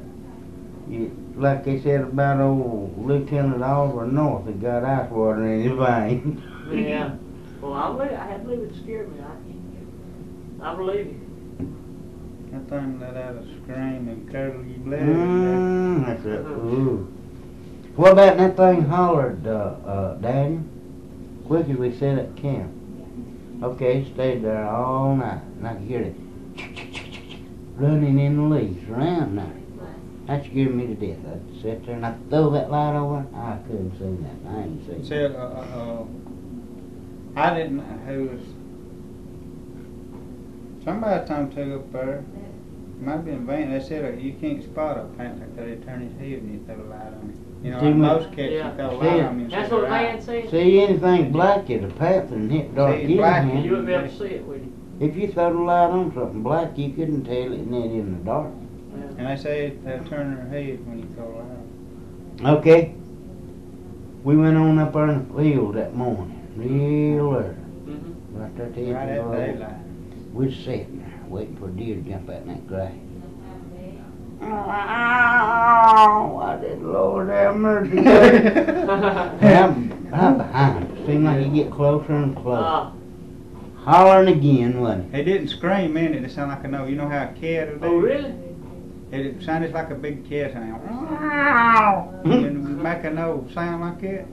like they said about old Lieutenant Oliver North that got ice water in his veins. Yeah. Well, I believe it scared me. I believe you. That thing let out a scream and curdled your blood. That's it. Ooh. What about that thing hollered, Daniel? Quick as we set at camp. Okay, stayed there all night, and I could hear it running in the leaves around now. That scared me to death. I'd sit there and I'd throw that light over. I couldn't see that. I ain't seen See, it. I didn't know who was. Somebody told me to up there. Might have been Van. They said you can't spot a panther until they turn his head and you throw the light on him. You know, See, like most cats, yeah. you throw a light on him. That's what man said. See, anything black is a panther and hit dark See, black, in You wouldn't be able to see it, would you? If you throw the light on something black, you couldn't tell it in the dark. And they say they'll turn their head when you throw a light on. Okay. We went on up there in the field that morning, real early. Mm-hmm. Right there at the Right edge of at the road. daylight. We was sitting there, waiting for a deer to jump out in that grass. Oh, I did, Lord have mercy. And I'm behind. It seemed like you get closer and closer. Hollering again, wasn't It didn't scream in it. It sounded like a no. You know how a cat will do? Oh, really? It sounded like a big cat sound. And make a no sound like that.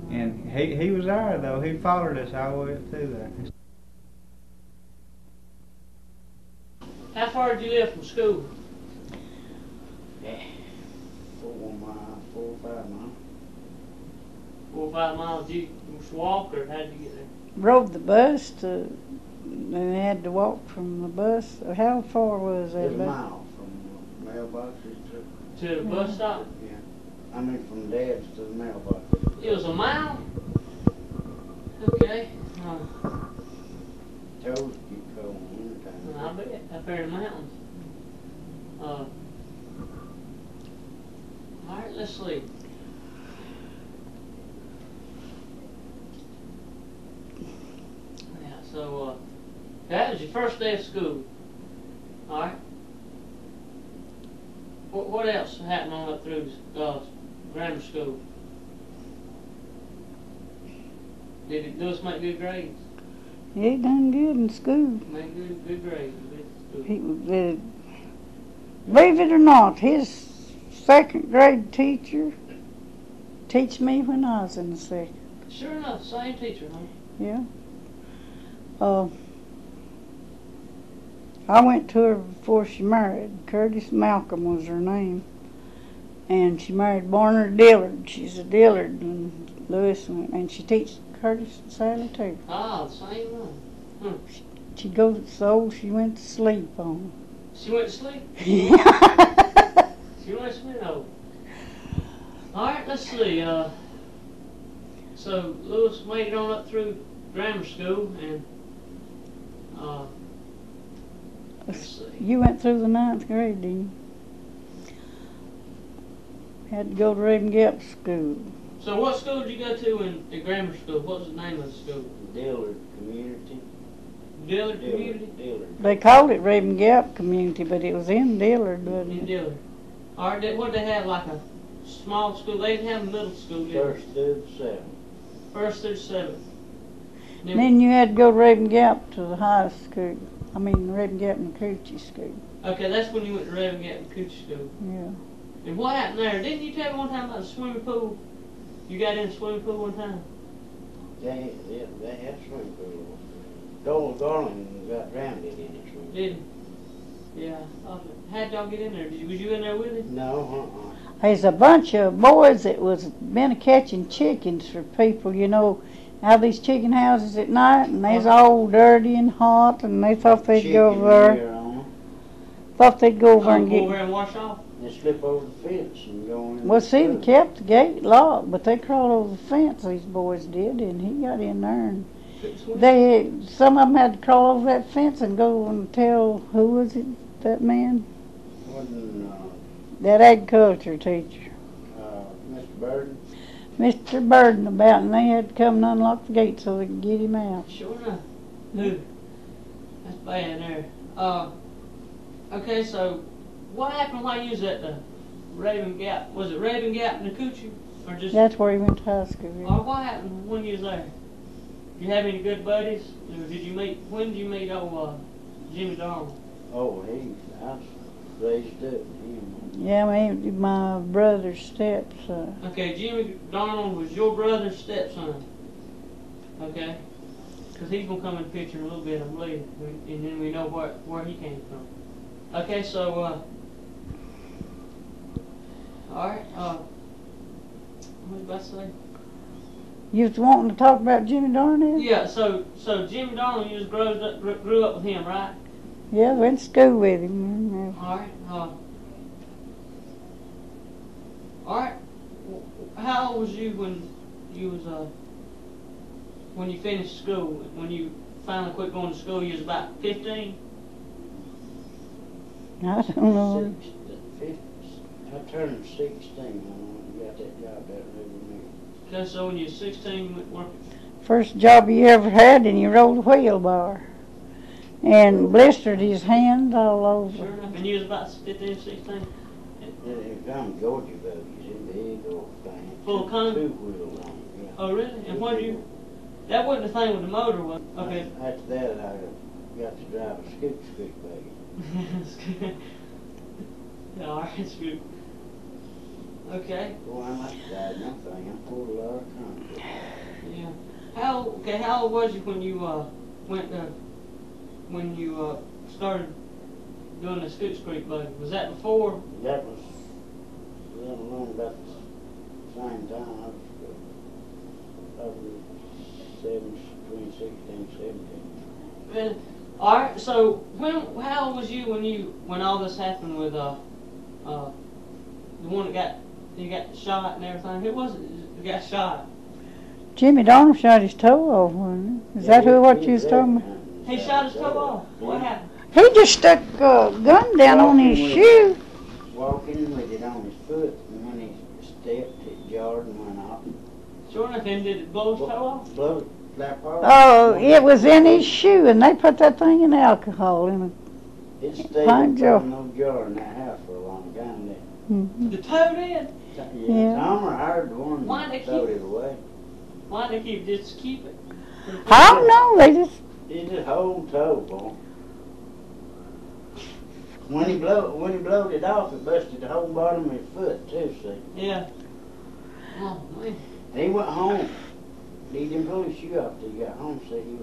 And he was there though. He followed us all the way up through there. How far did you live from school? 4 miles, 4 or 5 miles. 4 or 5 miles. Did you just walk, or how did you get there? Rode the bus to, and had to walk from the bus. How far was that? It's a mile from mailboxes To the bus stop? I mean from Dad's to the mailbox. It was a mile? Okay. Toes get cold in the wintertime. I bet. Up there in the mountains. Alright, let's see. Yeah, so, that was your first day of school. Alright. What else happened on up through grammar school? Did Lewis make good grades? He done good in school. Made good grades. He was, believe it or not, his second grade teacher teach me when I was in the second. Sure enough, same teacher, huh? Yeah. I went to her before she married. Curtis Malcolm was her name. And she married Barnard Dillard. She's a Dillard. And Lewis went, and she teaches Curtis and Sally too. Ah, the same one. She goes so old she went to sleep on She went to sleep? her. She went to sleep? Oh. Alright, let's see. So Lewis made it on up through grammar school, and let's see. You went through the 9th grade, didn't you? Had to go to Raven Gap School. So what school did you go to in grammar school? What was the name of the school? Dillard Community. Dillard Community? Dillard. They called it Raven Gap Community, but it was in Dillard, wasn't In it? Dillard. Alright, what did they have, like a small school? They didn't have a middle school, did First through 7th. First through 7th. Then you had to go to Raven Gap to the high school. I mean, Raven Gap and Coochie School. Okay, that's when you went to Raven Gap and Coochie School. Yeah. And what happened there? Didn't you tell me one time about the swimming pool? You got in the swimming pool one time? They had swimming pool. Dole Garland got drowned in it swimming pool. Didn't? Yeah. How'd y'all get in there? Was you in there with him? No, There's a bunch of boys that was been catching chickens for people, you know, out of these chicken houses at night, and they's all dirty and hot, and they thought they'd go over there. Thought they'd go over and go get. over and wash off. They slip over the fence and go in. Well, see, they kept the gate locked, but they crawled over the fence. These boys did, and he got in there, and some of them had to crawl over that fence and go and tell who was it, that man, that agriculture teacher, Mr. Burden. Mr. Burden about, and they had to come and unlock the gate so they could get him out. Sure enough. Who? That's bad there. Okay, so what happened while you was at the Raven Gap? Was it Raven Gap in the Coochie? Or just? That's where he went to high school. Yeah. Or what happened when you was there? Did you have any good buddies? Or did you meet? When did you meet Jimmy Darnell? Oh, I was raised up with him. Yeah, my brother's stepson. Okay, Jimmy Darnell was your brother's stepson. Okay, because he's gonna come in the picture in a little bit, I believe, and then we know where he came from. Okay, so all right. What was I about to say? You was wanting to talk about Jimmy Darnell? Yeah. So Jimmy Darnell, you just grew up with him, right? Yeah, went to school with him. All right. All right. How old was you when you finished school? When you finally quit going to school, you was about 15. I don't know. I turned 16 when I got that job at River. Okay, so when you were 16, you went working. First job he ever had, and he rolled a wheelbarrow and blistered his hand all over. Sure enough. And you was about 15, 16? They found Georgia buggies in big old thing. Full of cone? 2-wheel on it, yeah. Oh, really? And what you? That wasn't the thing with the motor, was it? Okay. After that, I got to drive a scoop buggy. Yeah, all right, scoop. Okay. Boy, I like to drive nothing. I pulled a lot of concrete. Yeah. How old was you when you started doing the Scoots Creek buggy? Was that before? That was along about the same time. I was between 16 and 17. Well, all right. So how old was you when all this happened with the one that got shot and everything? Who was it that got shot? Jimmy Darnell shot his toe off, wasn't it? Is that what you was talking about? He shot his toe off. What happened? He just stuck a gun down on his shoe. Walking with it on his foot, and when he stepped, it jarred and went off. Sure enough, and did it blow his toe off? Blow it flap off. Oh, it was in his shoe, and they put that thing in alcohol in it. It stayed Fine jar. no jar in that house for a long time. Mm-hmm. The toe did? Yeah. Tom hired the one Why they that throwed keep it away. Why did they just keep it? I don't know, they just... It's a whole toe, boy. When he blowed it off, it busted the whole bottom of his foot too. See? Yeah. Oh man. He went home. He didn't pull his shoe off till he got home. So he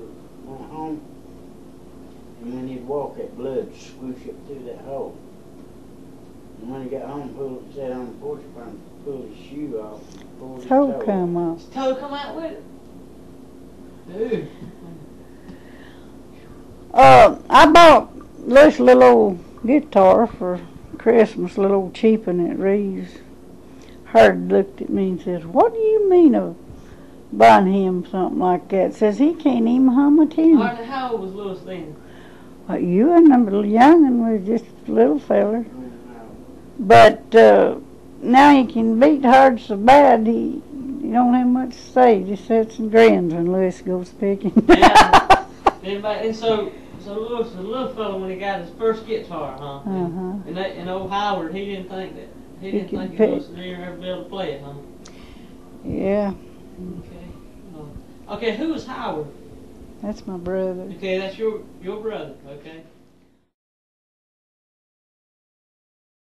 went home, and when he'd walk, that blood swoosh up through that hole. And when he got home, sat on the porch and pulled his shoe off. Pulled his toe come off. His toe come out with it. Dude. I bought this little old guitar for Christmas, a little old cheap one at Reeves. Herd looked at me and says, "What do you mean of buying him something like that?" Says he can't even hum a tune. Martin, how old was Lewis then? Well, you and them little young and was just a little feller. But now he can beat hard so bad he don't have much to say. He just sits and grins when Lewis goes picking. Yeah. And so Lewis was a little fellow when he got his first guitar, huh? Uh-huh. And old Howard, he didn't think he was never be able to play it, huh? Yeah. Okay. Okay, who was Howard? That's my brother. Okay, that's your brother, okay.